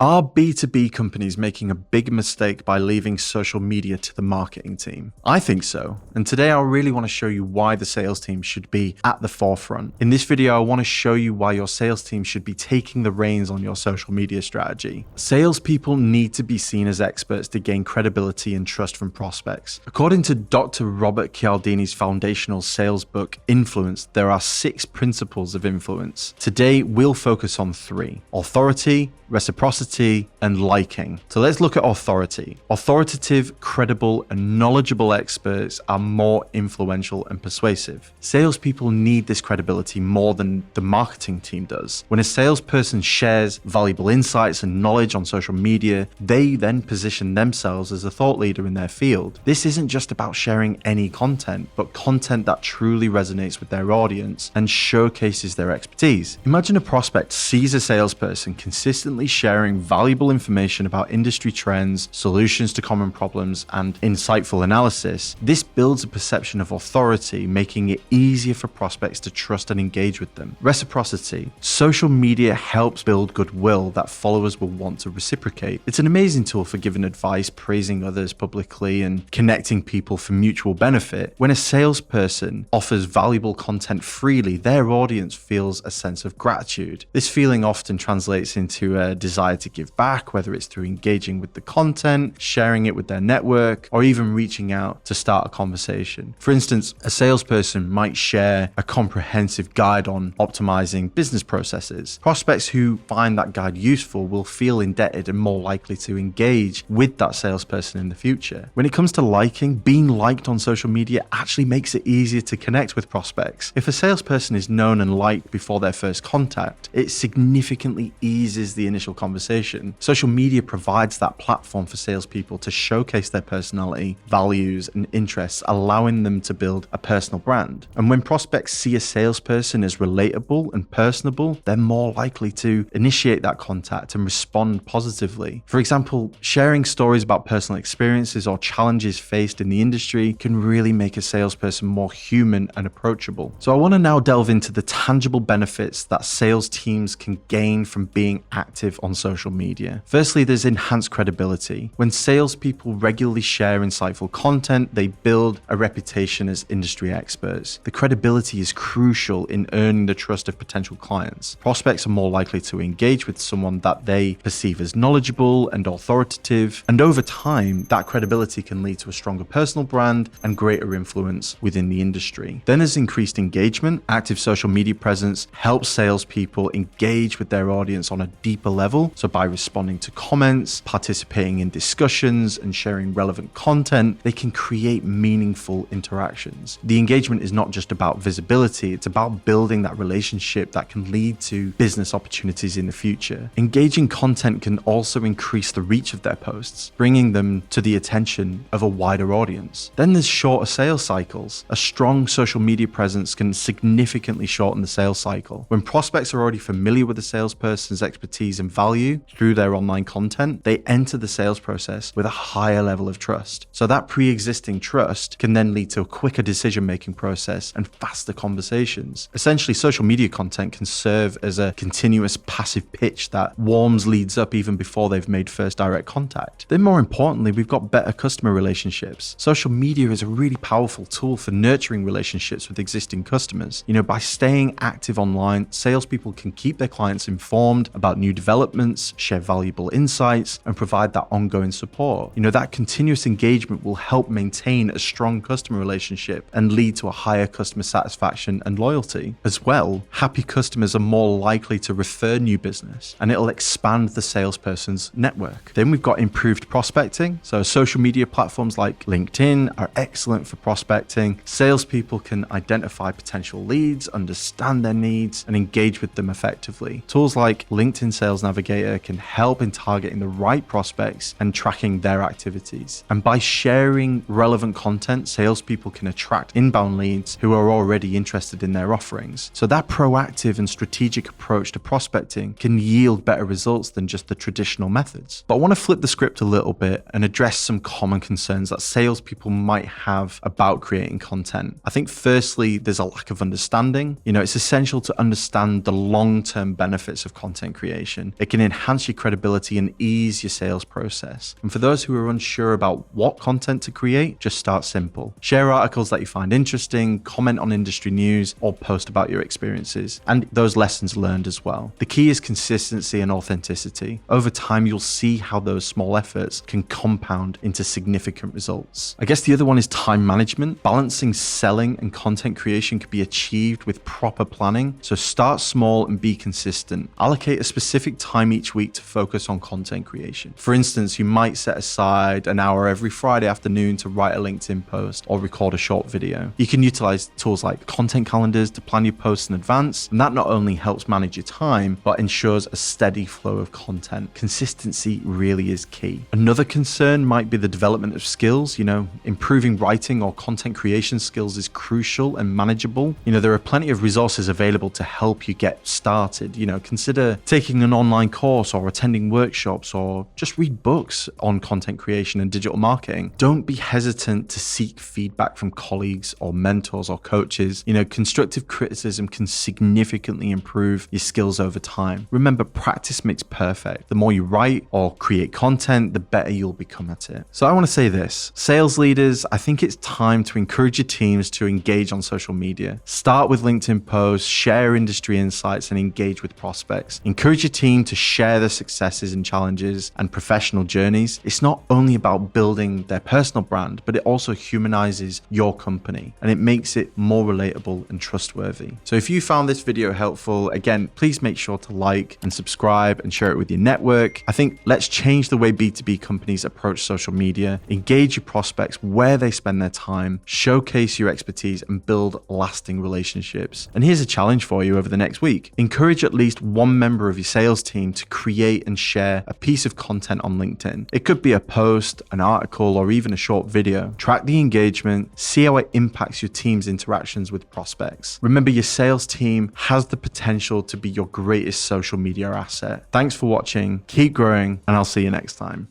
Are B2B companies making a big mistake by leaving social media to the marketing team? I think so, and today I really want to show you why the sales team should be at the forefront. In this video, I want to show you why your sales team should be taking the reins on your social media strategy. Salespeople need to be seen as experts to gain credibility and trust from prospects. According to Dr. Robert Cialdini's foundational sales book, Influence, there are 6 principles of influence. Today, we'll focus on 3: authority, reciprocity, and liking. So let's look at authority. Authoritative, credible, and knowledgeable experts are more influential and persuasive. Salespeople need this credibility more than the marketing team does. When a salesperson shares valuable insights and knowledge on social media, they then position themselves as a thought leader in their field. This isn't just about sharing any content, but content that truly resonates with their audience and showcases their expertise. Imagine a prospect sees a salesperson consistently sharing valuable information about industry trends, solutions to common problems, and insightful analysis. This builds a perception of authority, making it easier for prospects to trust and engage with them. Reciprocity. Social media helps build goodwill that followers will want to reciprocate. It's an amazing tool for giving advice, praising others publicly, and connecting people for mutual benefit. When a salesperson offers valuable content freely, their audience feels a sense of gratitude. This feeling often translates into a desire to give back, whether it's through engaging with the content, sharing it with their network, or even reaching out to start a conversation. For instance, a salesperson might share a comprehensive guide on optimizing business processes. Prospects who find that guide useful will feel indebted and more likely to engage with that salesperson in the future. When it comes to liking, being liked on social media actually makes it easier to connect with prospects. If a salesperson is known and liked before their first contact, it significantly eases the initial conversation. Social media provides that platform for salespeople to showcase their personality, values, and interests, allowing them to build a personal brand. And when prospects see a salesperson as relatable and personable, they're more likely to initiate that contact and respond positively. For example, sharing stories about personal experiences or challenges faced in the industry can really make a salesperson more human and approachable. So I want to now delve into the tangible benefits that sales teams can gain from being active on social media. Firstly, there's enhanced credibility. When salespeople regularly share insightful content, they build a reputation as industry experts. The credibility is crucial in earning the trust of potential clients. Prospects are more likely to engage with someone that they perceive as knowledgeable and authoritative, and over time, that credibility can lead to a stronger personal brand and greater influence within the industry. Then there's increased engagement. Active social media presence helps salespeople engage with their audience on a deeper level. So by responding to comments, participating in discussions, and sharing relevant content, they can create meaningful interactions. The engagement is not just about visibility, it's about building that relationship that can lead to business opportunities in the future. Engaging content can also increase the reach of their posts, bringing them to the attention of a wider audience. Then there's shorter sales cycles. A strong social media presence can significantly shorten the sales cycle. When prospects are already familiar with the salesperson's expertise and value through their online content, they enter the sales process with a higher level of trust. So that pre-existing trust can then lead to a quicker decision-making process and faster conversations. Essentially, social media content can serve as a continuous passive pitch that warms leads up even before they've made first direct contact. Then more importantly, we've got better customer relationships. Social media is a really powerful tool for nurturing relationships with existing customers. By staying active online, salespeople can keep their clients informed about new developments, share valuable insights, and provide that ongoing support. That continuous engagement will help maintain a strong customer relationship and lead to a higher customer satisfaction and loyalty. As well, happy customers are more likely to refer new business, and it'll expand the salesperson's network. Then we've got improved prospecting. So social media platforms like LinkedIn are excellent for prospecting. Salespeople can identify potential leads, understand their needs, and engage with them effectively. Tools like LinkedIn Sales Navigator can help in targeting the right prospects and tracking their activities. And by sharing relevant content, salespeople can attract inbound leads who are already interested in their offerings. So that proactive and strategic approach to prospecting can yield better results than just the traditional methods. But I want to flip the script a little bit and address some common concerns that salespeople might have about creating content. I think firstly, there's a lack of understanding. It's essential to understand the long-term benefits of content creation. It can enhance your credibility credibility and ease your sales process. And for those who are unsure about what content to create, just start simple. Share articles that you find interesting, comment on industry news, or post about your experiences and those lessons learned as well. The key is consistency and authenticity. Over time, you'll see how those small efforts can compound into significant results. I guess the other one is time management. Balancing selling and content creation can be achieved with proper planning. So start small and be consistent. Allocate a specific time each week to focus on content creation. For instance, you might set aside an hour every Friday afternoon to write a LinkedIn post or record a short video. You can utilize tools like content calendars to plan your posts in advance, and that not only helps manage your time, but ensures a steady flow of content. Consistency really is key. Another concern might be the development of skills. Improving writing or content creation skills is crucial and manageable. There are plenty of resources available to help you get started. Consider taking an online course or attending workshops or just read books on content creation and digital marketing. Don't be hesitant to seek feedback from colleagues or mentors or coaches. Constructive criticism can significantly improve your skills over time. Remember, practice makes perfect. The more you write or create content, the better you'll become at it. So I want to say this, sales leaders, I think it's time to encourage your teams to engage on social media. Start with LinkedIn posts, share industry insights, and engage with prospects. Encourage your team to share their successes and challenges and professional journeys. It's not only about building their personal brand, but it also humanizes your company and it makes it more relatable and trustworthy. So if you found this video helpful, again, please make sure to like and subscribe and share it with your network. I think let's change the way B2B companies approach social media, engage your prospects where they spend their time, showcase your expertise, and build lasting relationships. And here's a challenge for you over the next week. Encourage at least one member of your sales team to create and share a piece of content on LinkedIn. It could be a post, an article, or even a short video. Track the engagement, see how it impacts your team's interactions with prospects. Remember, your sales team has the potential to be your greatest social media asset. Thanks for watching, keep growing, and I'll see you next time.